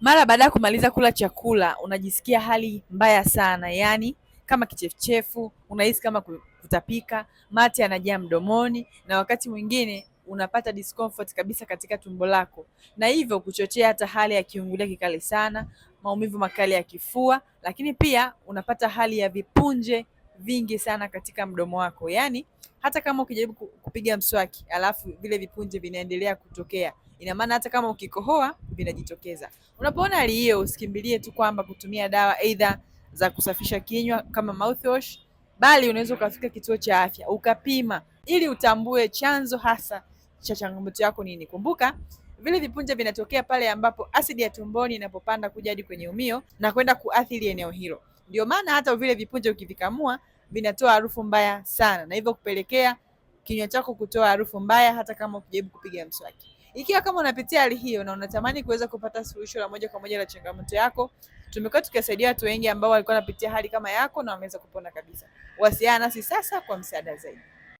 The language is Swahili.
Mara baada ya kumaliza kula chakula unajisikia hali mbaya sana, yaani kama kichefuchefu, unahisi kama kutapika, mate yanajaa mdomoni, na wakati mwingine unapata discomfort kabisa katika tumbo lako, na hivyo kuchochea hata hali ya kiungulia kikali sana, maumivu makali ya kifua, lakini pia unapata hali ya vipunje vingi sana katika mdomo wako. Yaani hata kama ukijaribu kupiga mswaki alafu vile vipunje vinaendelea kutokea, ina maana hata kama ukikohoa vinajitokeza. Unapoona hali hiyo, usikimbilie tu kwamba kutumia dawa aidha za kusafisha kinywa kama mouthwash, bali unaweza ukafika kituo cha afya ukapima, ili utambue chanzo hasa cha changamoto yako nini. Kumbuka vile vipunje vinatokea pale ambapo asidi ya tumboni inapopanda kuja hadi kwenye umio na kwenda kuathiri eneo hilo. Ndio maana hata vile vipunje ukivikamua vinatoa harufu mbaya sana, na hivyo kupelekea kinywa chako kutoa harufu mbaya hata kama ukijaribu kupiga mswaki. Ikiwa kama unapitia hali hiyo na unatamani kuweza kupata suluhisho la moja kwa moja la changamoto yako, tumekuwa tukisaidia watu wengi ambao walikuwa wanapitia hali kama yako na wameweza kupona kabisa. Wasiliana nasi sasa kwa msaada zaidi.